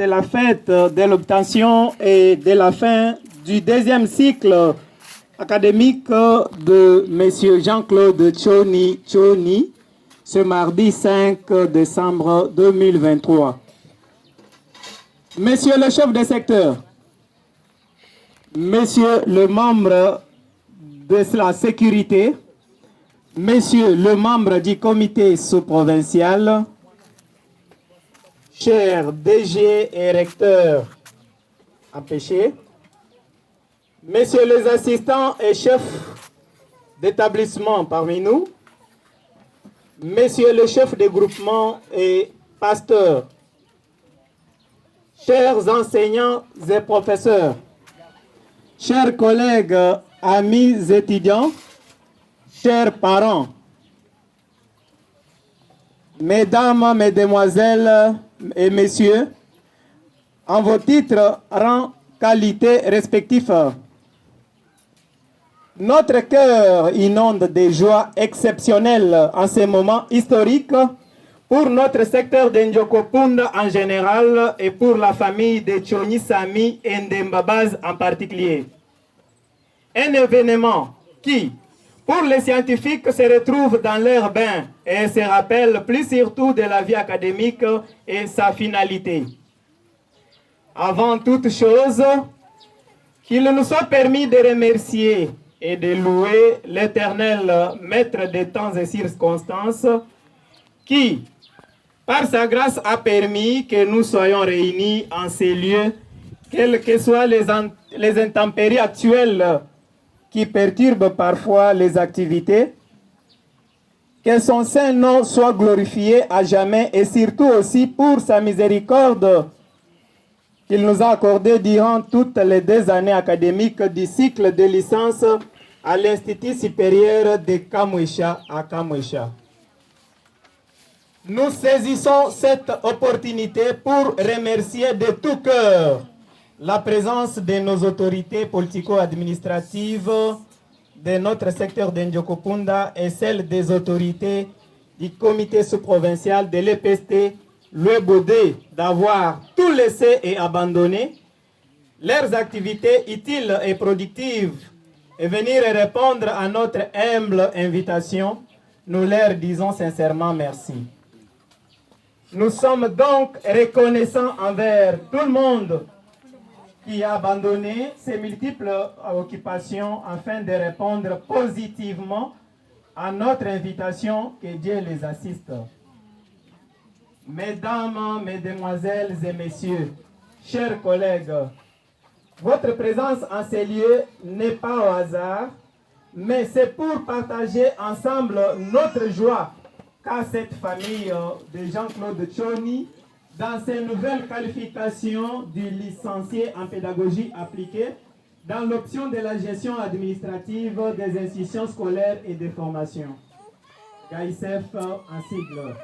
de la fête de l'obtention et de la fin du deuxième cycle académique de M. Jean-Claude Tchoni ce mardi 5 décembre 2023. Monsieur le chef de secteur, Monsieur le membre de la sécurité, Monsieur le membre du comité sous-provincial, chers DG et recteurs empêchés, Messieurs les assistants et chefs d'établissement parmi nous, Messieurs les chefs de groupement et pasteurs, chers enseignants et professeurs, chers collègues, amis étudiants, chers parents, mesdames, mesdemoiselles et messieurs, en vos titres, rangs, qualités respectifs, notre cœur inonde de joie exceptionnelle en ces moments historiques pour notre secteur d'Njokopunda en général et pour la famille de Tchoni Sami et Ndembabaz en particulier. Un événement qui, pour les scientifiques, se retrouve dans leur bain et se rappelle plus surtout de la vie académique et sa finalité. Avant toute chose, qu'il nous soit permis de remercier et de louer l'Éternel Maître des temps et circonstances qui, par sa grâce, a permis que nous soyons réunis en ces lieux, quelles que soient les intempéries actuelles qui perturbent parfois les activités. Que son saint nom soit glorifié à jamais et surtout aussi pour sa miséricorde qu'il nous a accordée durant toutes les 2 années académiques du cycle de licence à l'Institut supérieur de Kamwesha à Kamwesha. Nous saisissons cette opportunité pour remercier de tout cœur la présence de nos autorités politico-administratives de notre secteur d'Njokopunda et celle des autorités du comité sous-provincial de l'EPST, le Bodé, d'avoir tout laissé et abandonné leurs activités utiles et productives et venir répondre à notre humble invitation. Nous leur disons sincèrement merci. Nous sommes donc reconnaissants envers tout le monde qui a abandonné ses multiples occupations afin de répondre positivement à notre invitation. Que Dieu les assiste. Mesdames, mesdemoiselles et messieurs, chers collègues, votre présence en ces lieux n'est pas au hasard, mais c'est pour partager ensemble notre joie qu'a cette famille de Jean-Claude Tchoni dans ses nouvelles qualifications du licencié en pédagogie appliquée dans l'option de la gestion administrative des institutions scolaires et de formation. GAICEF en sigle.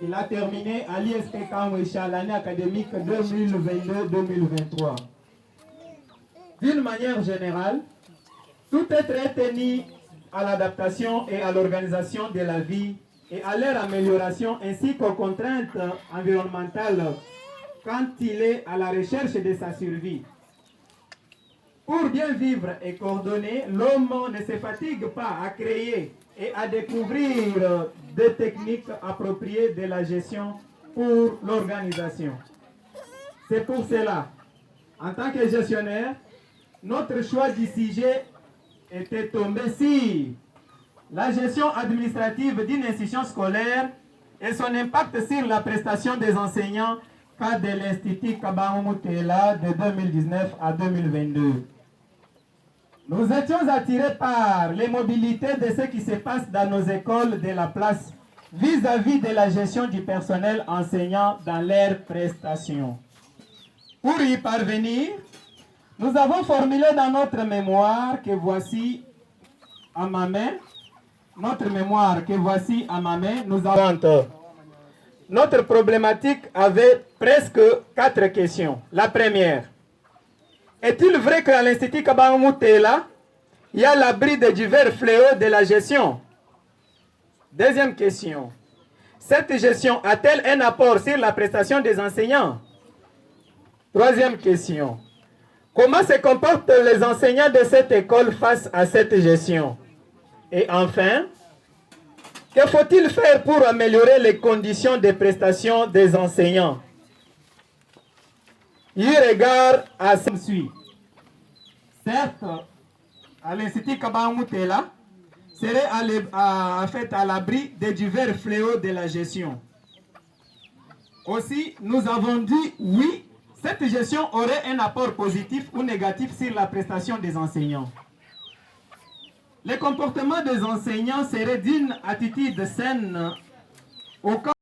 Il a terminé à l'ISP Kamwesha l'année académique 2022-2023. D'une manière générale, tout être est tenu à l'adaptation et à l'organisation de la vie et à leur amélioration ainsi qu'aux contraintes environnementales quand il est à la recherche de sa survie. Pour bien vivre et coordonner, l'homme ne se fatigue pas à créer et à découvrir des techniques appropriées de la gestion pour l'organisation. C'est pour cela, en tant que gestionnaire, notre choix du sujet était tombé sur la gestion administrative d'une institution scolaire et son impact sur la prestation des enseignants cas de l'Institut Kabaoumutela de 2019 à 2022. Nous étions attirés par les mobilités de ce qui se passe dans nos écoles de la place vis-à-vis de la gestion du personnel enseignant dans leurs prestations. Pour y parvenir, nous avons formulé dans notre mémoire que voici à ma main, nous avons... Notre problématique avait presque 4 questions. La première, est-il vrai qu'à l'Institut Kabaoumutela, il y a l'abri de divers fléaux de la gestion? Deuxième question, cette gestion a-t-elle un apport sur la prestation des enseignants? Troisième question. Comment se comportent les enseignants de cette école face à cette gestion? Et enfin, que faut-il faire pour améliorer les conditions de prestation des enseignants? Eu égard à ce qui suit. Certes, à l'Institut Kabamoutela serait à l'abri des divers fléaux de la gestion. Aussi, nous avons dit oui, cette gestion aurait un apport positif ou négatif sur la prestation des enseignants. Le comportement des enseignants serait d'une attitude saine au cas